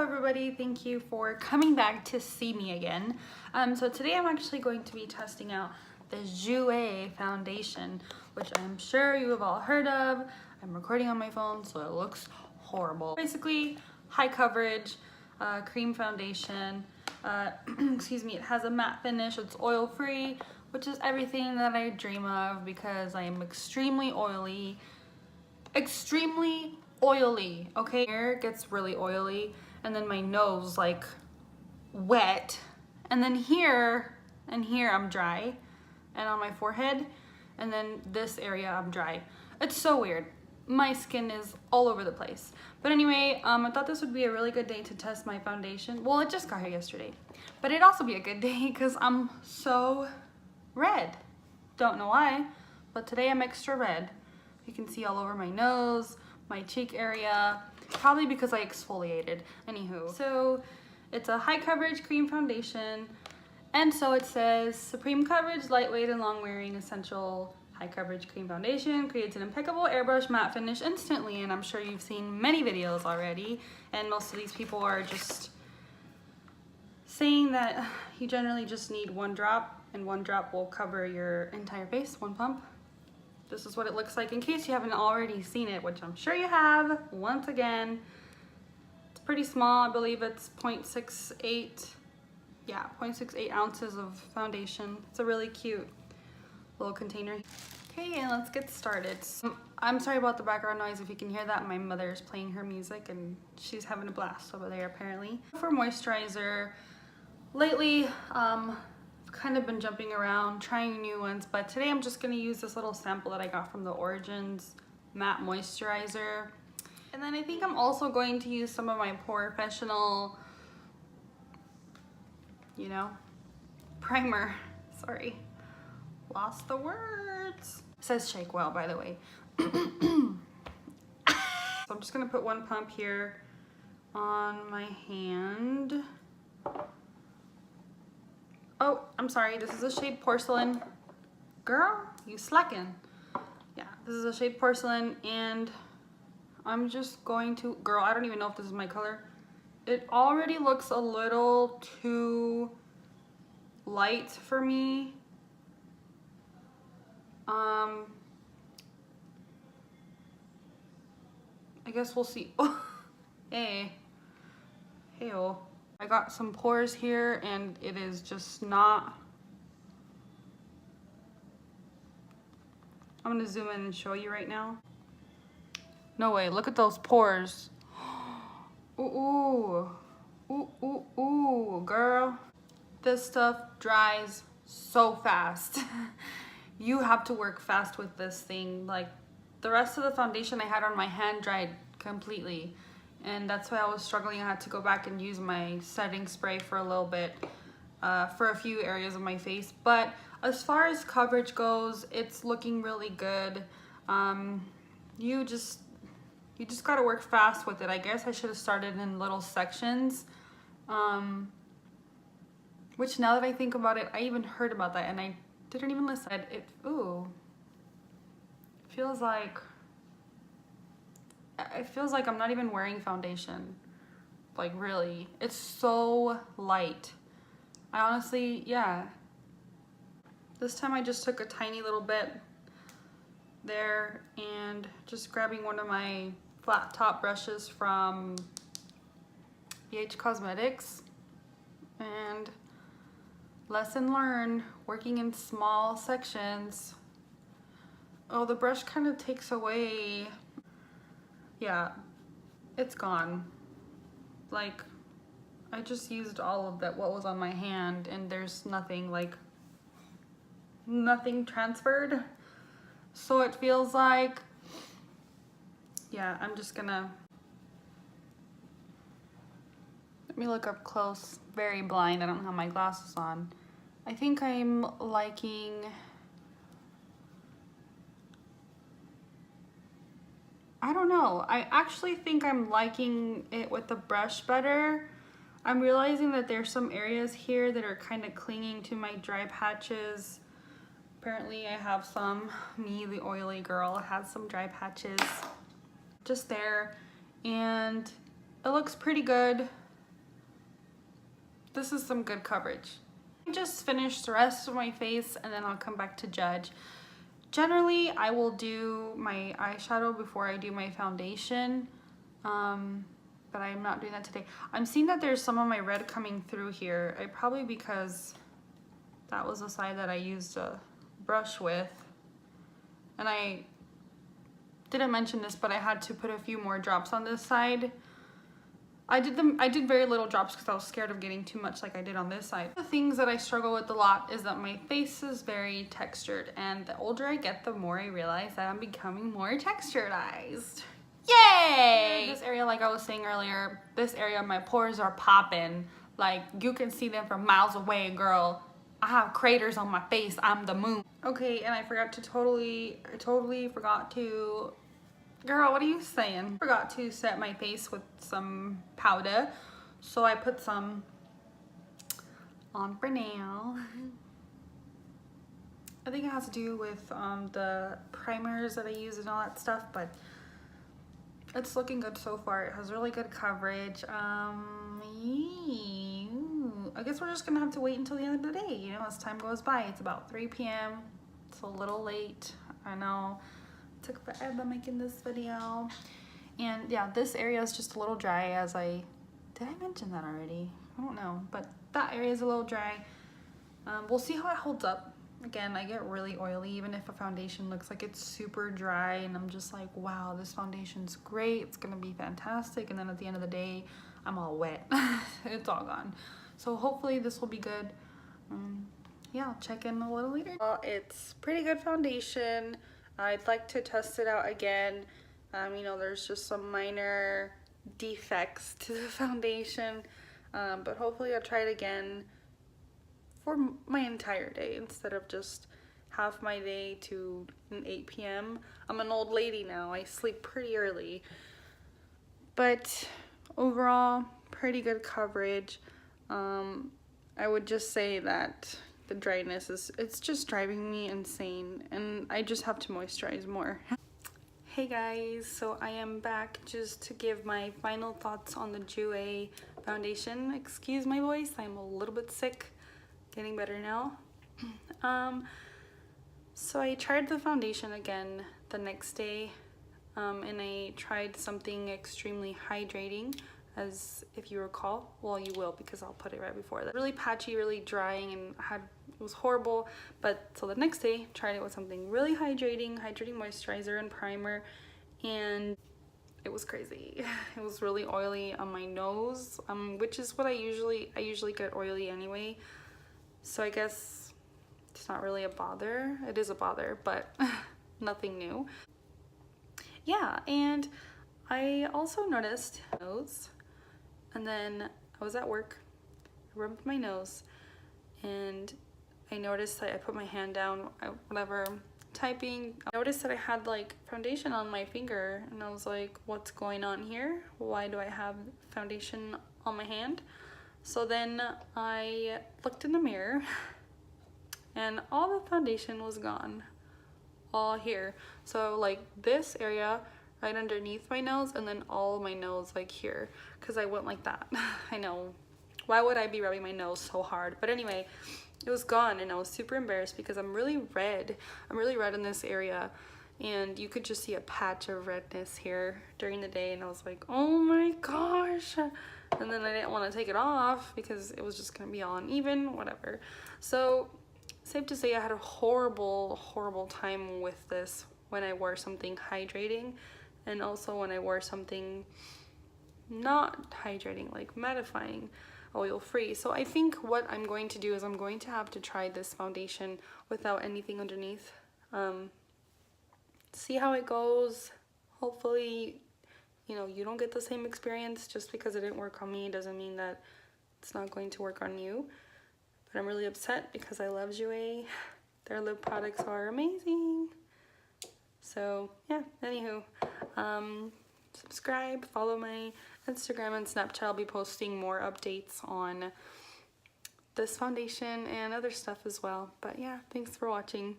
Hello everybody, thank you for coming back to see me again. So today I'm actually going to be testing out the Jouer Foundation, which I'm sure you have all heard of. I'm recording on my phone so it looks horrible. Basically, high coverage cream foundation. Excuse me, it has a matte finish, it's oil free, which is everything that I dream of because I am extremely oily, okay? Hair gets really oily, and then my nose like wet, and then here and here I'm dry, and on my forehead, and then this area I'm dry. It's so weird. My skin is all over the place. But anyway, I thought this would be a really good day to test my foundation. Well, it just got here yesterday, but it'd also be a good day because I'm so red. Don't know why, but today I'm extra red. You can see all over my nose, my cheek area, probably because I exfoliated. Anywho, so it's a high coverage cream foundation, and so it says supreme coverage, lightweight and long wearing essential high coverage cream foundation, creates an impeccable airbrush matte finish instantly. And I'm sure you've seen many videos already, and most of these people are just saying that you generally just need one drop, and one drop will cover your entire face, one pump. This is what it looks like in case you haven't already seen it, which I'm sure you have. Once again, it's pretty small. I believe it's 0.68, yeah, 0.68 ounces of foundation. It's a really cute little container. Okay, and let's get started. So, I'm sorry about the background noise if you can hear that. My mother's playing her music and she's having a blast over there apparently. For moisturizer, lately, kind of been jumping around trying new ones, but today I'm just going to use this little sample that I got from the Origins matte moisturizer. And then I think I'm also going to use some of my professional, you know, primer. Sorry, lost the words. It says shake well, by the way. So I'm just going to put one pump here on my hand. Oh, I'm sorry, this is a shade Porcelain. Girl, you slacking. Yeah, this is a shade Porcelain, and I'm just going to, girl, I don't even know if this is my color. It already looks a little too light for me. I guess we'll see. Hey. Hey-oh. I got some pores here and it is just not. I'm gonna zoom in and show you right now. No way, look at those pores. Ooh, ooh, ooh, ooh, girl. This stuff dries so fast. You have to work fast with this thing. Like, the rest of the foundation I had on my hand dried completely. And that's why I was struggling. I had to go back and use my setting spray for a little bit for a few areas of my face. But as far as coverage goes, it's looking really good. You just gotta work fast with it. I guess I should have started in little sections. Which now that I think about it, I even heard about that and I didn't even listen. It feels like I'm not even wearing foundation. Like, really, it's so light. I honestly, yeah. This time I just took a tiny little bit there and just grabbing one of my flat top brushes from BH Cosmetics. And lesson learned, working in small sections. Oh, the brush kind of takes away. Yeah, it's gone. Like, I just used all of that, what was on my hand, and there's nothing, like, nothing transferred. So it feels like, yeah, I'm just gonna, let me look up close. Very blind, I don't have my glasses on. I think I'm liking, I don't know. I actually think I'm liking it with the brush better. I'm realizing that there's some areas here that are kind of clinging to my dry patches. Apparently I have some. Me, the oily girl, has some dry patches just there. And it looks pretty good. This is some good coverage. I just finished the rest of my face and then I'll come back to judge. Generally, I will do my eyeshadow before I do my foundation, but I'm not doing that today. I'm seeing that there's some of my red coming through here. Probably because that was the side that I used a brush with. And I didn't mention this, but I had to put a few more drops on this side. I did very little drops because I was scared of getting too much like I did on this side. The things that I struggle with a lot is that my face is very textured, and the older I get, the more I realize that I'm becoming more texturized. Yay! This area, like I was saying earlier, this area, my pores are popping. Like, you can see them from miles away, girl. I have craters on my face. I'm the moon. Okay, and I totally forgot to... Girl, what are you saying? Forgot to set my face with some powder, so I put some on for now. I think it has to do with the primers that I use and all that stuff, but it's looking good so far. It has really good coverage. I guess we're just gonna have to wait until the end of the day, you know, as time goes by. It's about 3 p.m. It's a little late, I know. Took forever making this video, and yeah, this area is just a little dry. Did I mention that already? I don't know, but that area is a little dry. We'll see how it holds up. Again, I get really oily even if a foundation looks like it's super dry, and I'm just like, wow, this foundation's great, it's gonna be fantastic, and then at the end of the day I'm all wet. It's all gone. So hopefully this will be good. Yeah, I'll check in a little later. It's pretty good foundation. I'd like to test it out again. You know, there's just some minor defects to the foundation, but hopefully I'll try it again for my entire day instead of just half my day to 8 p.m. I'm an old lady now. I sleep pretty early, but overall, pretty good coverage. I would just say that the dryness it's just driving me insane, and I just have to moisturize more. Hey guys, so I am back just to give my final thoughts on the Jouer foundation. Excuse my voice, I'm a little bit sick, getting better now. So I tried the foundation again the next day, and I tried something extremely hydrating, as if you recall. Well, you will, because I'll put it right before that. Really patchy, really drying, and it was horrible. But so the next day, tried it with something really hydrating moisturizer and primer, and it was crazy. It was really oily on my nose, which is what I usually get oily anyway. So I guess it's not really a bother. It is a bother, but nothing new. Yeah, and I also noticed my nose. And then I was at work, I rubbed my nose, and I noticed that I put my hand down, whatever, typing. I noticed that I had like foundation on my finger, and I was like, what's going on here? Why do I have foundation on my hand? So then I looked in the mirror, and all the foundation was gone, all here. So like this area, right underneath my nose, and then all of my nose like here, because I went like that. I know, why would I be rubbing my nose so hard? But anyway, it was gone, and I was super embarrassed because I'm really red in this area, and you could just see a patch of redness here during the day, and I was like, oh my gosh. And then I didn't want to take it off because it was just gonna be all uneven, whatever. So safe to say I had a horrible time with this when I wore something hydrating, and also when I wore something not hydrating, like mattifying, oil-free. So I think what I'm going to do is I'm going to have to try this foundation without anything underneath. See how it goes. Hopefully, you know, you don't get the same experience. Just because it didn't work on me doesn't mean that it's not going to work on you. But I'm really upset because I love Jouer. Their lip products are amazing. So yeah, anywho, subscribe, follow my Instagram and Snapchat. I'll be posting more updates on this foundation and other stuff as well. But yeah, thanks for watching.